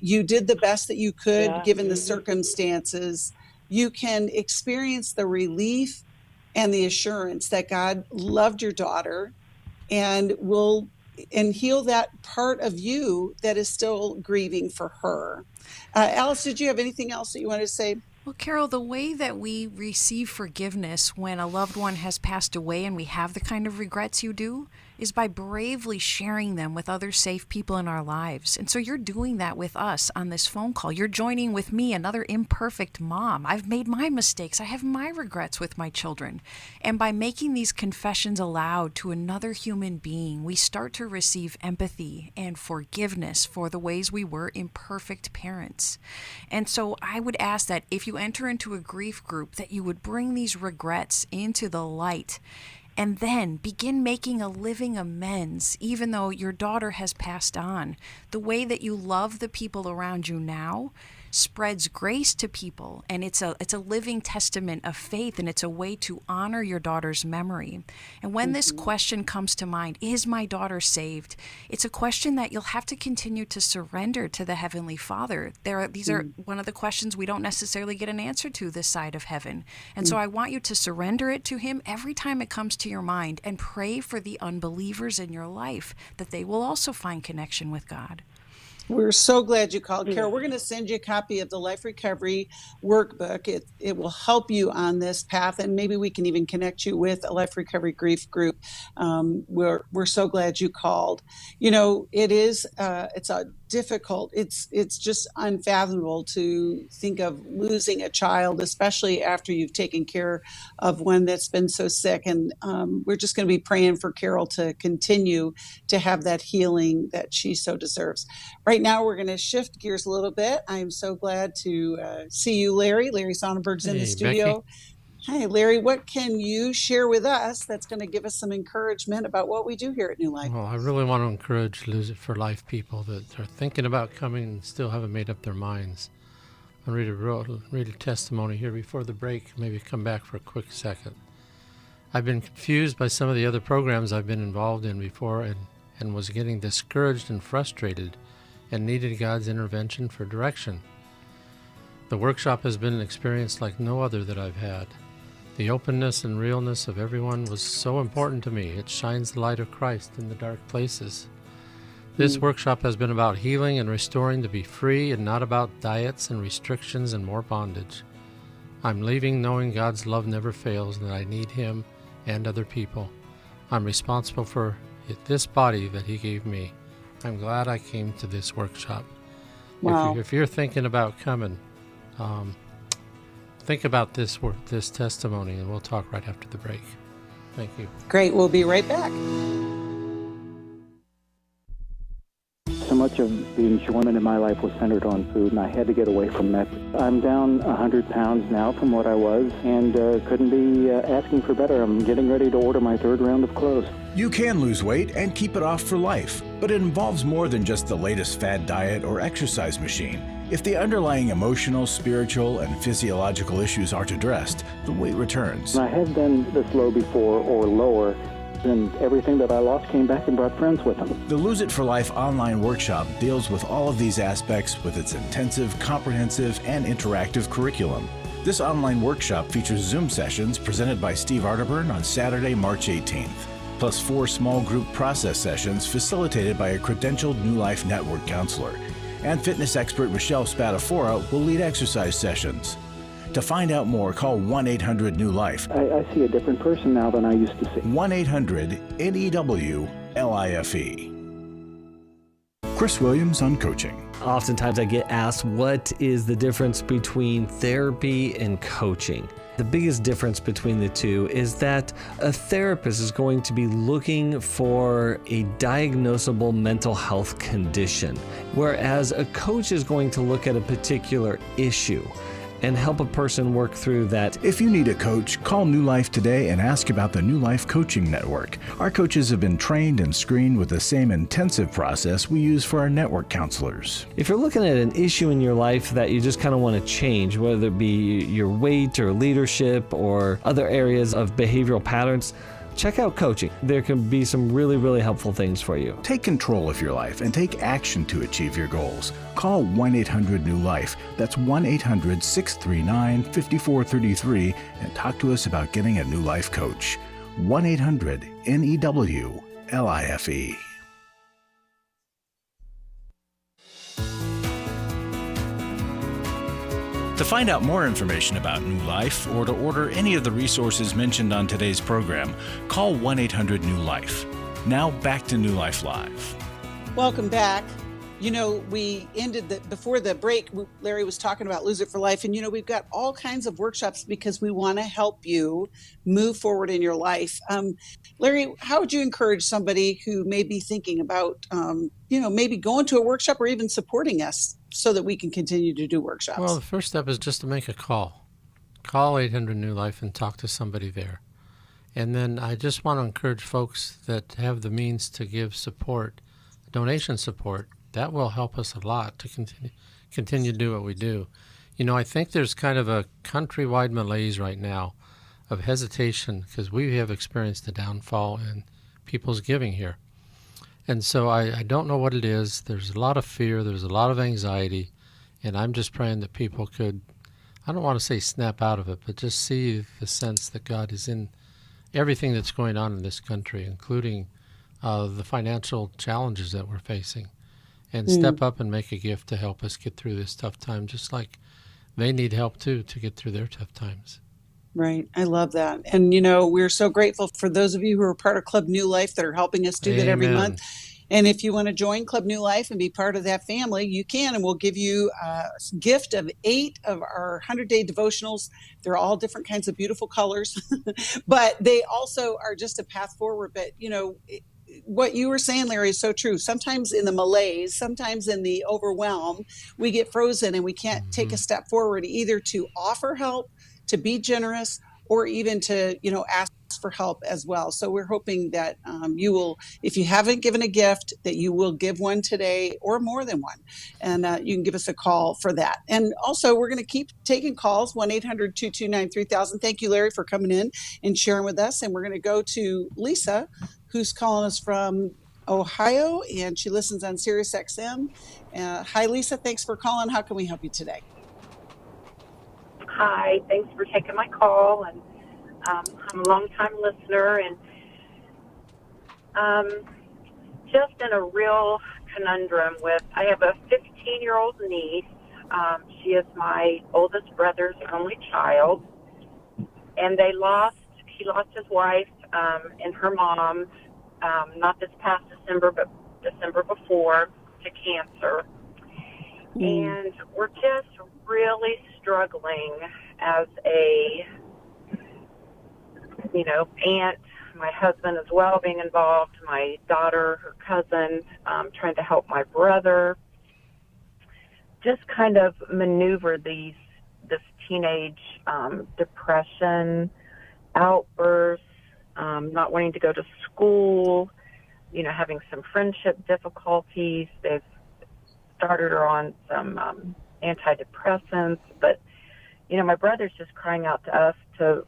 Speaker 2: you did the best that you could given the circumstances, you can experience the relief and the assurance that God loved your daughter and will heal that part of you that is still grieving for her. Alice, did you have anything else that you wanted to say?
Speaker 3: Well, Carol, the way that we receive forgiveness when a loved one has passed away and we have the kind of regrets you do is by bravely sharing them with other safe people in our lives. And so you're doing that with us on this phone call. You're joining with me, another imperfect mom. I've made my mistakes. I have my regrets with my children. And by making these confessions aloud to another human being, we start to receive empathy and forgiveness for the ways we were imperfect parents. And so I would ask that if you enter into a grief group, that you would bring these regrets into the light and then begin making a living amends, even though your daughter has passed on. The way that you love the people around you now spreads grace to people, and it's a living testament of faith, and it's a way to honor your daughter's memory. And when this question comes to mind, is my daughter saved? It's a question that you'll have to continue to surrender to the Heavenly Father. These are one of the questions we don't necessarily get an answer to this side of heaven. And so I want you to surrender it to Him every time it comes to your mind, and pray for the unbelievers in your life that they will also find connection with God.
Speaker 2: We're so glad you called, Carol. We're going to send you a copy of the Life Recovery Workbook. It will help you on this path, and maybe we can even connect you with a Life Recovery Grief group. We're so glad you called. You know, it's just unfathomable to think of losing a child, especially after you've taken care of one that's been so sick. And we're just going to be praying for Carol to continue to have that healing that she so deserves. Right now, we're going to shift gears a little bit. I am so glad to see you, Larry. Larry Sonnenberg's in the studio. Becky. Hi, Larry. What can you share with us that's going to give us some encouragement about what we do here at New Life?
Speaker 18: Well, I really want to encourage Lose It for Life people that are thinking about coming and still haven't made up their minds. I'll read a testimony here before the break, maybe come back for a quick second. I've been confused by some of the other programs I've been involved in before and was getting discouraged and frustrated and needed God's intervention for direction. The workshop has been an experience like no other that I've had. The openness and realness of everyone was so important to me. It shines the light of Christ in the dark places. This workshop has been about healing and restoring to be free, and not about diets and restrictions and more bondage. I'm leaving knowing God's love never fails and that I need Him and other people. I'm responsible for this body that He gave me. I'm glad I came to this workshop.
Speaker 2: Wow.
Speaker 18: If you're thinking about coming, think about this testimony, and we'll talk right after the break. Thank you.
Speaker 2: Great. We'll be right back.
Speaker 19: So much of the enjoyment in my life was centered on food, and I had to get away from that. I'm down 100 pounds now from what I was, and couldn't be asking for better. I'm getting ready to order my third round of clothes.
Speaker 1: You can lose weight and keep it off for life, but it involves more than just the latest fad diet or exercise machine. If the underlying emotional, spiritual, and physiological issues aren't addressed, the weight returns.
Speaker 19: I had been this low before or lower, and everything that I lost came back and brought friends with them.
Speaker 1: The Lose It for Life online workshop deals with all of these aspects with its intensive, comprehensive, and interactive curriculum. This online workshop features Zoom sessions presented by Steve Arterburn on Saturday, March 18th, plus 4 small group process sessions facilitated by a credentialed New Life Network counselor. And fitness expert Michelle Spadafora will lead exercise sessions. To find out more, call 1-800-NEW-LIFE.
Speaker 19: I see a different person now than I used to see.
Speaker 1: 1-800-NEW-LIFE. Chris Williams on coaching.
Speaker 20: Oftentimes I get asked, what is the difference between therapy and coaching? The biggest difference between the two is that a therapist is going to be looking for a diagnosable mental health condition, whereas a coach is going to look at a particular issue and help a person work through that.
Speaker 1: If you need a coach, call New Life today and ask about the New Life Coaching Network. Our coaches have been trained and screened with the same intensive process we use for our network counselors.
Speaker 20: If you're looking at an issue in your life that you just kind of want to change, whether it be your weight or leadership or other areas of behavioral patterns, check out coaching. There can be some really, really helpful things for you.
Speaker 1: Take control of your life and take action to achieve your goals. Call 1-800-NEW-LIFE. That's 1-800-639-5433 and talk to us about getting a New Life coach. 1-800-NEW-LIFE. To find out more information about New Life or to order any of the resources mentioned on today's program, call 1-800-NEW-LIFE. Now back to New Life Live.
Speaker 2: Welcome back. You know, we ended before the break, Larry was talking about Lose It for Life. And, you know, we've got all kinds of workshops because we want to help you move forward in your life. Larry, how would you encourage somebody who may be thinking about, maybe going to a workshop or even supporting us so that we can continue to do workshops?
Speaker 18: Well, the first step is just to make a call. Call 800-NEW-LIFE and talk to somebody there. And then I just want to encourage folks that have the means to give support, donation support. That will help us a lot to continue to do what we do. You know, I think there's kind of a countrywide malaise right now of hesitation because we have experienced the downfall in people's giving here. And so I don't know what it is. There's a lot of fear. There's a lot of anxiety. And I'm just praying that people could, I don't want to say snap out of it, but just see the sense that God is in everything that's going on in this country, including the financial challenges that we're facing. And step up and make a gift to help us get through this tough time, just like they need help too to get through their tough times.
Speaker 2: Right. I love that. And, you know, we're so grateful for those of you who are part of Club New Life that are helping us do that every month. And if you want to join Club New Life and be part of that family, you can, and we'll give you a gift of 8 of our 100-day devotionals. They're all different kinds of beautiful colors, but they also are just a path forward. But, you know, what you were saying, Larry, is so true. Sometimes in the malaise, sometimes in the overwhelm, we get frozen and we can't take a step forward, either to offer help, to be generous, or even to, you know, ask for help as well. So we're hoping that you will, if you haven't given a gift, that you will give one today or more than one. And you can give us a call for that. And also, we're going to keep taking calls, 1-800-229-3000. Thank you, Larry, for coming in and sharing with us. And we're going to go to Lisa, who's calling us from Ohio, and she listens on Sirius XM. Hi, Lisa. Thanks for calling. How can we help you today?
Speaker 15: Hi. Thanks for taking my call. And I'm a long-time listener, and just in a real conundrum with, I have a 15-year-old niece. She is my oldest brother's only child, and he lost his wife and her mom, not this past December, but December before, to cancer. And we're just really struggling as a, you know, aunt, my husband as well being involved, my daughter, her cousin, trying to help my brother, just kind of maneuver this teenage depression, outbursts, not wanting to go to school, you know, having some friendship difficulties. They've started her on some antidepressants, but, you know, my brother's just crying out to us to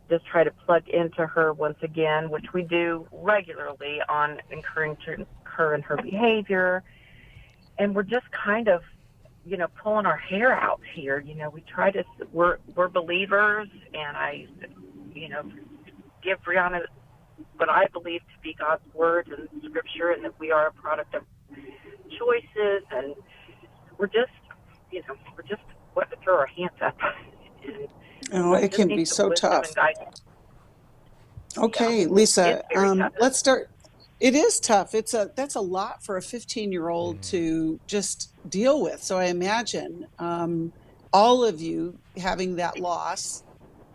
Speaker 15: just try to plug into her once again, which we do regularly on encouraging her in her behavior. And we're just kind of, you know, pulling our hair out here. You know, we're believers, and I, you know, give Brianna what I believe to be God's word and scripture, and that we are a product of choices, and we're just wanting to throw our hands up.
Speaker 2: Oh, it can be so tough. Okay, Lisa, let's start. It is tough. That's a lot for a 15-year-old to just deal with. So I imagine all of you having that loss,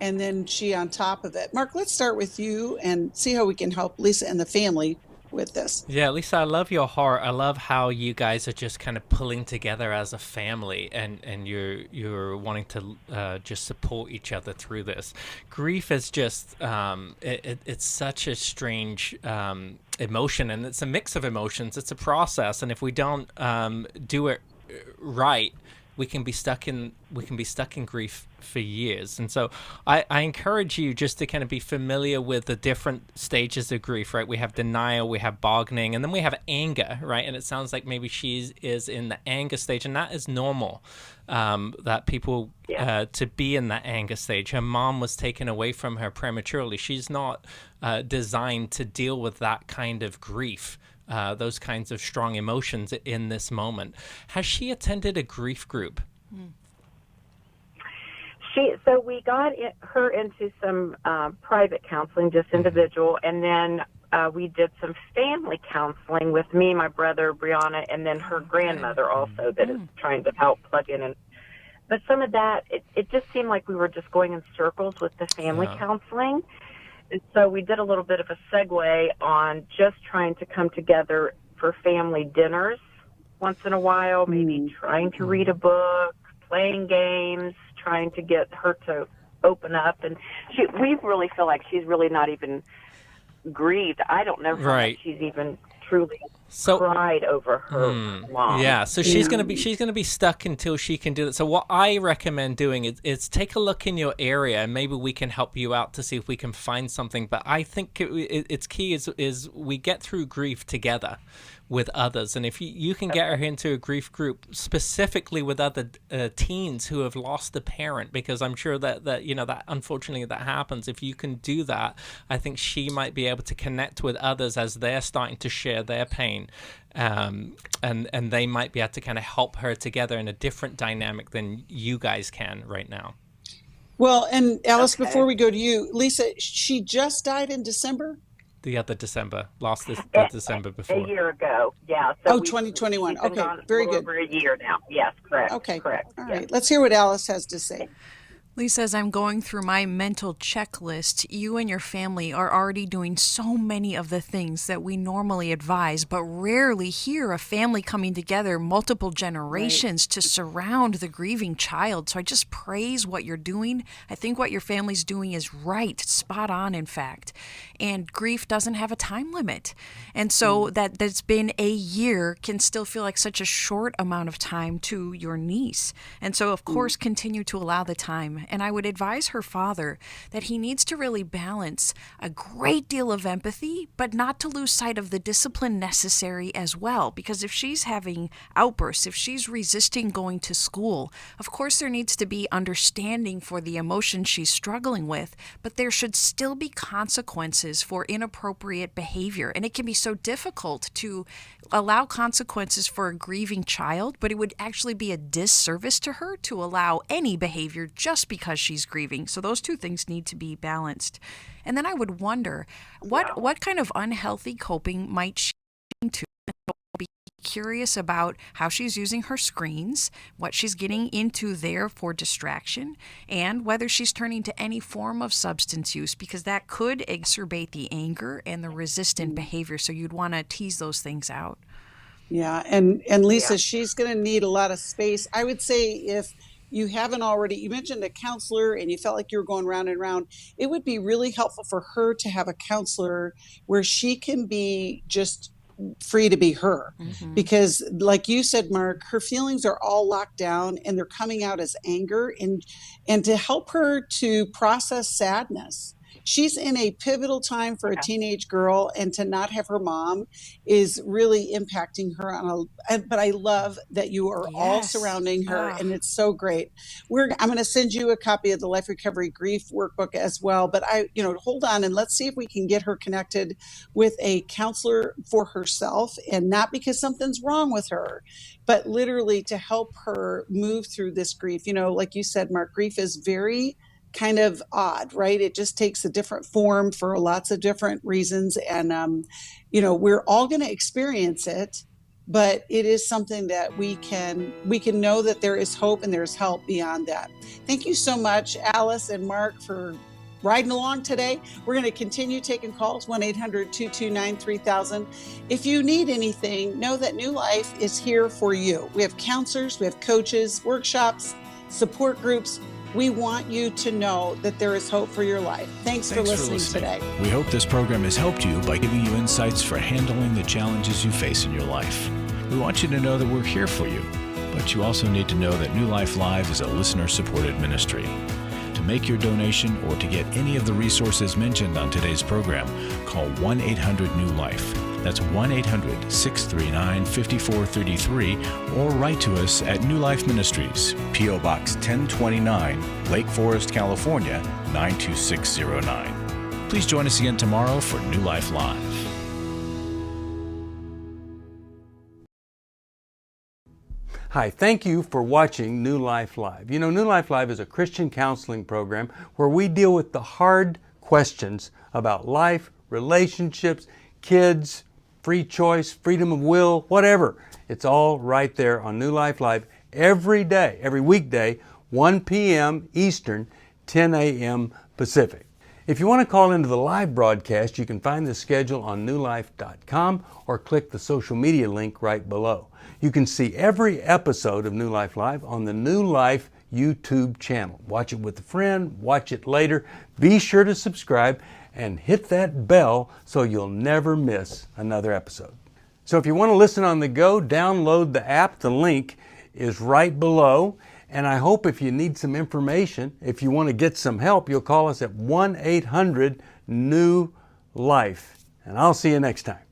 Speaker 2: and then she on top of it. Marc, let's start with you and see how we can help Lisa and the family with this.
Speaker 4: Yeah, Lisa, I love your heart. I love how you guys are just kind of pulling together as a family, and you're wanting to just support each other through this. Grief is just it's such a strange emotion, and it's a mix of emotions. It's a process, and if we don't do it right, we can be stuck in grief for years. And so I encourage you just to kind of be familiar with the different stages of grief, right? We have denial, we have bargaining, and then we have anger, right? And it sounds like maybe she is in the anger stage, and that is normal, that people to be in that anger stage. Her mom was taken away from her prematurely. She's not designed to deal with that kind of grief. Those kinds of strong emotions in this moment. Has she attended a grief group?
Speaker 15: So we got her into some private counseling, just individual, and then we did some family counseling with me, my brother, Brianna, and then her grandmother also that is trying to help plug in. But some of that, it just seemed like we were just going in circles with the family counseling. And so we did a little bit of a segue on just trying to come together for family dinners once in a while, maybe trying to read a book, playing games, trying to get her to open up. And we really feel like she's really not even grieved. I don't know how much she's even truly cried over her mom.
Speaker 4: Yeah, so she's gonna be stuck until she can do that. So what I recommend doing is take a look in your area, and maybe we can help you out to see if we can find something. But I think it's key is we get through grief together with others, and if you can get her into a grief group specifically with other teens who have lost a parent, because I'm sure that you know that unfortunately that happens. If you can do that, I think she might be able to connect with others as they're starting to share their pain, and they might be able to kind of help her together in a different dynamic than you guys can right now.
Speaker 2: Well, and Alice, before we go to you, Lisa, she just died in December?
Speaker 4: The other December, December before.
Speaker 15: A year ago, yeah. So
Speaker 2: 2021. Okay, very good.
Speaker 15: Over a year now. Yes, correct.
Speaker 2: Okay,
Speaker 15: correct.
Speaker 2: All right, let's hear what Alice has to say.
Speaker 3: Lisa, as I'm going through my mental checklist, you and your family are already doing so many of the things that we normally advise, but rarely hear a family coming together, multiple generations to surround the grieving child. So I just praise what you're doing. I think what your family's doing is right, spot on, in fact. And grief doesn't have a time limit. And so that's been a year can still feel like such a short amount of time to your niece. And so, of course, continue to allow the time. And I would advise her father that he needs to really balance a great deal of empathy, but not to lose sight of the discipline necessary as well. Because if she's having outbursts, if she's resisting going to school, of course there needs to be understanding for the emotion she's struggling with, but there should still be consequences for inappropriate behavior. And it can be so difficult to allow consequences for a grieving child, but it would actually be a disservice to her to allow any behavior just because she's grieving. So those two things need to be balanced. And then I would wonder, what kind of unhealthy coping might she be into? Be curious about how she's using her screens, what she's getting into there for distraction, and whether she's turning to any form of substance use, because that could exacerbate the anger and the resistant behavior. So you'd want to tease those things out.
Speaker 2: Yeah, and Lisa, she's going to need a lot of space. I would say if you haven't already, you mentioned a counselor and you felt like you were going round and round, it would be really helpful for her to have a counselor where she can be just free to be her. Because like you said, Marc, her feelings are all locked down and they're coming out as anger, and to help her to process sadness. She's in a pivotal time for a teenage girl, and to not have her mom is really impacting her but I love that you are all surrounding her, and it's so great. I'm going to send you a copy of the Life Recovery Grief Workbook as well, but hold on and let's see if we can get her connected with a counselor for herself, and not because something's wrong with her, but literally to help her move through this grief. Like you said, Marc, grief is very kind of odd, right? It just takes a different form for lots of different reasons. And, we're all going to experience it, but it is something that we can know that there is hope and there's help beyond that. Thank you so much, Alice and Marc, for riding along today. We're going to continue taking calls, 1-800-229-3000. If you need anything, know that New Life is here for you. We have counselors, we have coaches, workshops, support groups. We want you to know that there is hope for your life. Thanks for listening today.
Speaker 1: We hope this program has helped you by giving you insights for handling the challenges you face in your life. We want you to know that we're here for you, but you also need to know that New Life Live is a listener-supported ministry. To make your donation or to get any of the resources mentioned on today's program, call 1-800-NEW-LIFE. That's 1-800-639-5433, or write to us at New Life Ministries, P.O. Box 1029, Lake Forest, California, 92609. Please join us again tomorrow for New Life Live.
Speaker 6: Hi, thank you for watching New Life Live. You know, New Life Live is a Christian counseling program where we deal with the hard questions about life, relationships, kids, free choice, freedom of will, whatever. It's all right there on New Life Live every day, every weekday, 1 p.m. Eastern, 10 a.m. Pacific. If you want to call into the live broadcast, you can find the schedule on newlife.com or click the social media link right below. You can see every episode of New Life Live on the New Life YouTube channel. Watch it with a friend, watch it later. Be sure to subscribe and hit that bell so you'll never miss another episode. So if you want to listen on the go, download the app. The link is right below. And I hope if you need some information, if you want to get some help, you'll call us at 1-800-NEW-LIFE. And I'll see you next time.